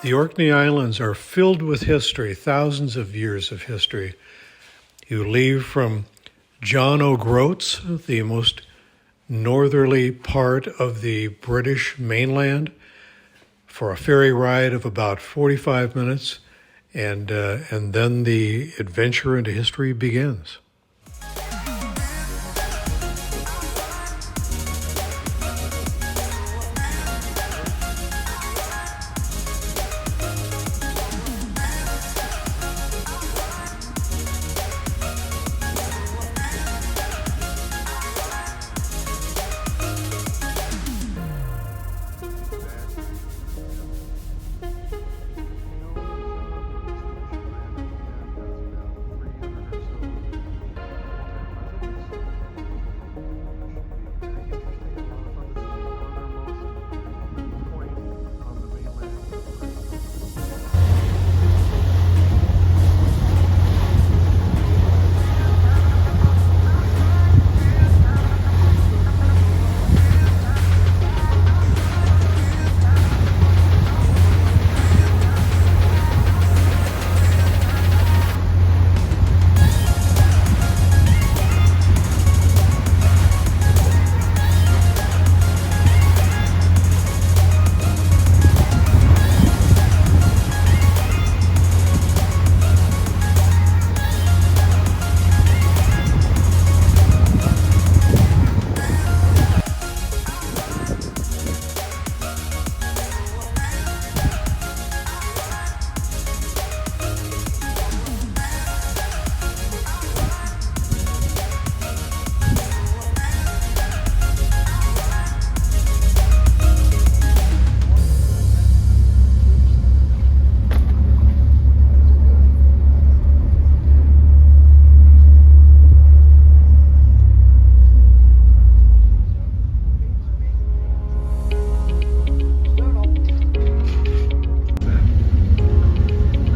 The Orkney Islands are filled with history, thousands of years of history. You leave from John O'Groats, the most northerly part of the British mainland, for a ferry ride of about 45 minutes, and then the adventure into history begins.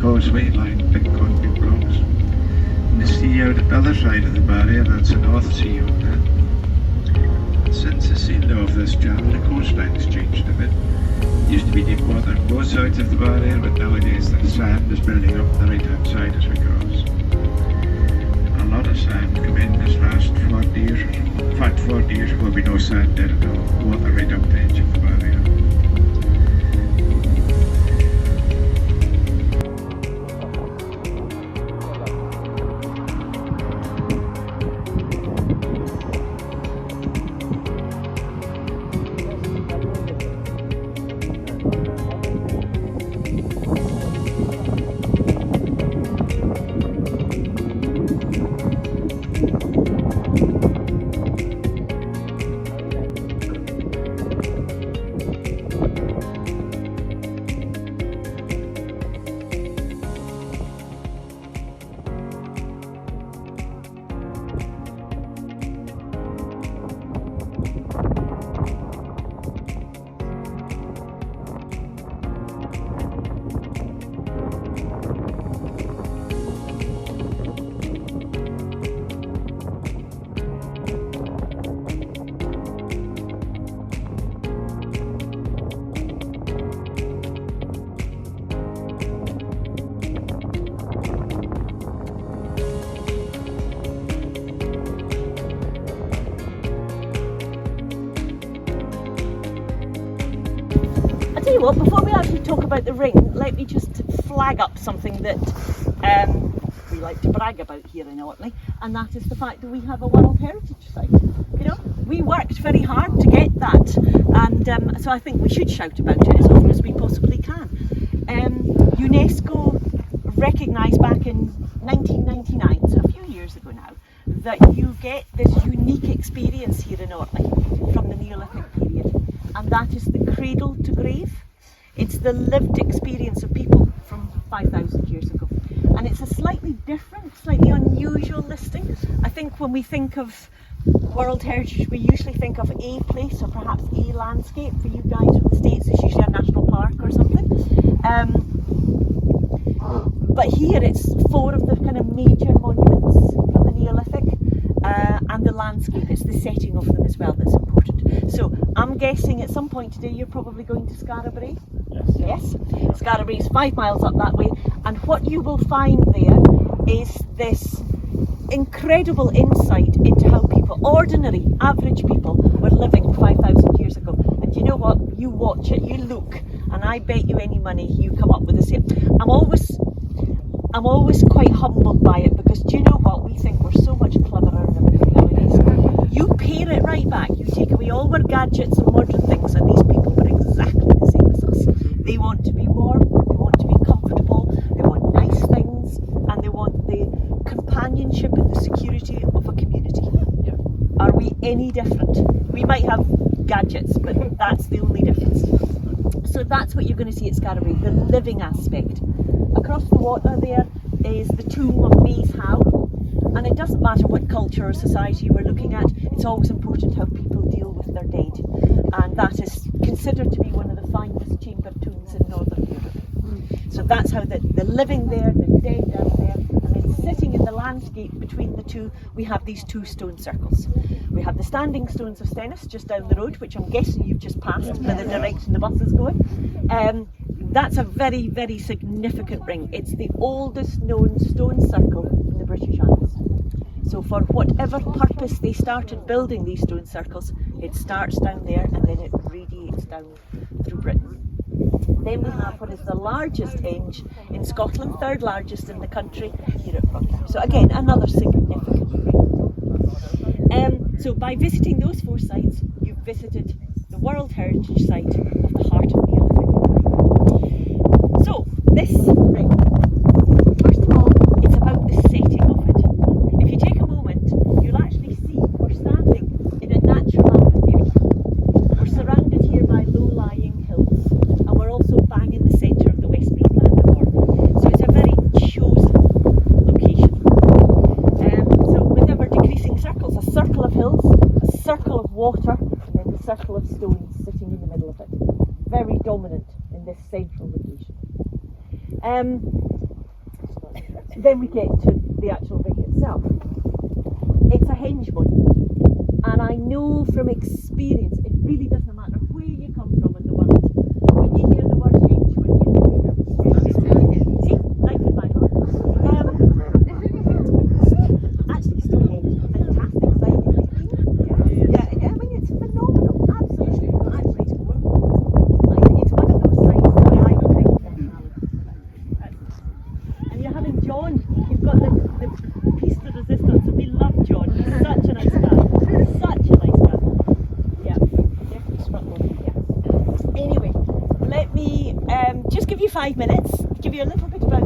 Causeway line, Big Country blocks. And the sea out at the other side of the barrier, that's the North Sea out there. And since the sealing of this channel, the coastline's changed a bit. It used to be deep water on both sides of the barrier, but nowadays the sand is building up the right hand side as we cross. And a lot of sand come in this last 40 years or so. In fact, 40 years ago, there'll be no sand there at all. Water right up the edge of the barrier. Tell you what, before we actually talk about the ring, let me just flag up something that we like to brag about here in Orkney, and that is the fact that we have a World Heritage Site. You know, we worked very hard to get that, and so I think we should shout about it as often as we possibly can. UNESCO recognised back in 1999, so a few years ago now, that you get this unique experience here in Orkney from the Neolithic period, and that is the cradle to grave. It's the lived experience of people from 5,000 years ago, and it's a slightly different, slightly unusual listing. I think when we think of World Heritage, we usually think of a place or perhaps a landscape. For you guys from the States, it's usually a national park or something. But here it's 4 of the kind of major monuments from the Neolithic, and the landscape, it's the setting of them as well that's important. So I'm guessing at some point today you're probably going to Scarabray. Yes. Yes. Scarabray is 5 miles up that way, and what you will find there is this incredible insight into how people, ordinary, average people, were living 5,000 years ago. And you know what? You watch it, you look, and I bet you any money you come up with the same. I'm always quite humbled by it, because do you know what? We think we're so much cleverer than everybody nowadays. You pare it right back. You take away all our gadgets and modern things, and these people were exactly the same as us. They want to be warm, they want to be comfortable, they want nice things, and they want the companionship and the security of a community. Yeah. Are we any different? We might have gadgets, but that's the only difference. So that's what you're going to see at Scarabray, the living aspect. Across the water there is the tomb of Maes Howe, and it doesn't matter what culture or society we're looking at, it's always important how people deal with their dead, and that is considered to be one of the finest chamber tombs in Northern Europe. So that's how the living there, the dead down there, and then sitting in the landscape between the two, we have these two stone circles. We have the standing stones of Stennis just down the road, which I'm guessing you've just passed by the direction the bus is going. That's a very, very significant ring. It's the oldest known stone circle in the British Isles. So for whatever purpose they started building these stone circles, it starts down there and then it radiates down through Britain. Then we have what is the largest henge in Scotland, third largest in the country, here at Frog. So again, another significant ring. So by visiting those 4 sites, you've visited the World Heritage Site of the Heart of Neolithic. So this ring, first of all, it's about the setting of it. If you take a moment, you'll actually see we're standing in a natural amphitheatre. We're surrounded here by low-lying hills, and we're also bang in the centre of the West Mainland of Cornwall. So it's a very chosen location. So with our decreasing circles, a circle of hills, a circle of water, and then the circle of stones sitting in the middle of it. Very dominant in this central location. Then we get to the actual ring itself. It's a henge monument, and I know from experience it really doesn't matter where you come from in the world. When you hear the word henge, when you hear see, right in my heart. Actually, Stonehenge, fantastic site. Yeah, I mean it's phenomenal, absolutely. Actually, it's one of those sites that I think. And you're having John, you've got the piece de resistance, and we love John. He's such a nice guy. Such a nice guy. Yeah, definitely struck one. Yeah. Anyway, let me just give you 5 minutes, give you a little bit about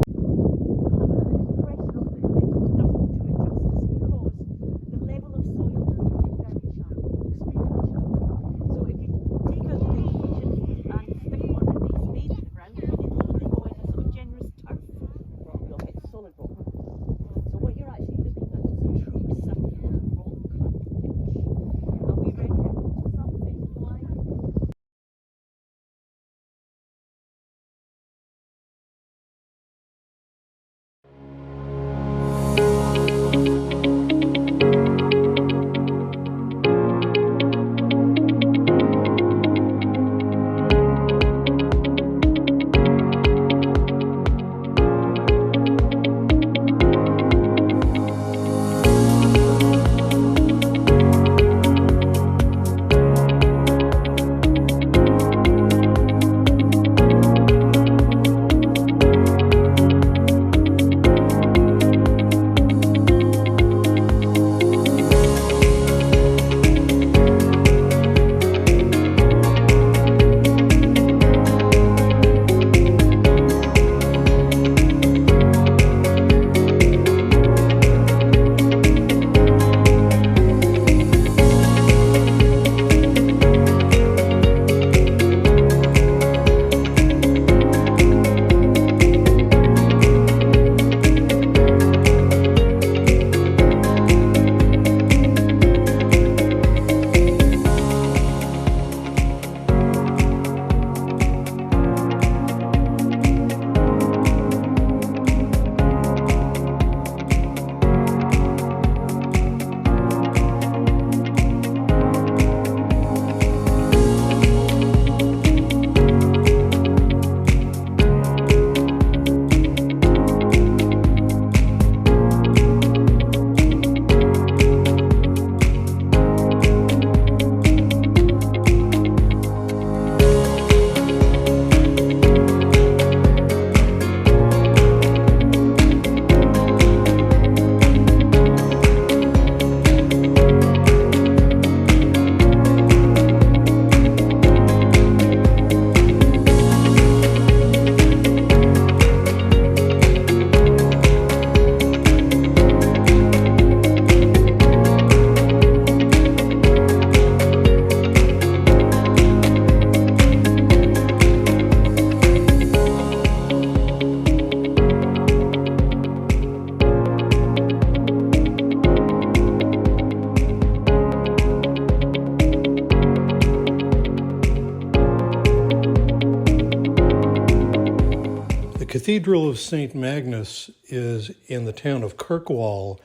Cathedral of St. Magnus is in the town of Kirkwall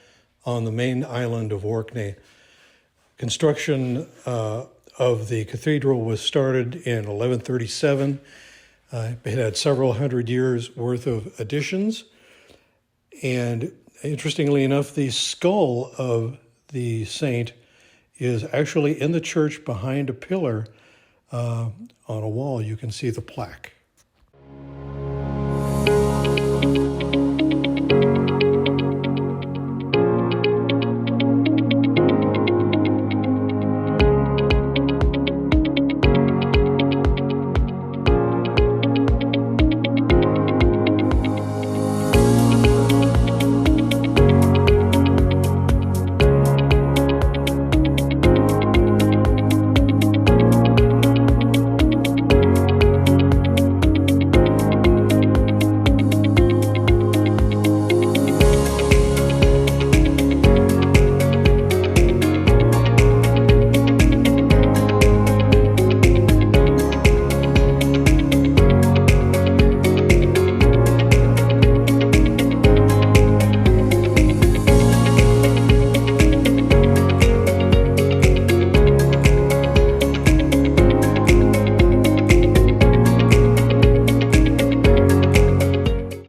on the main island of Orkney. Construction of the cathedral was started in 1137. It had several hundred years worth of additions. And interestingly enough, the skull of the saint is actually in the church behind a pillar on a wall. You can see the plaque.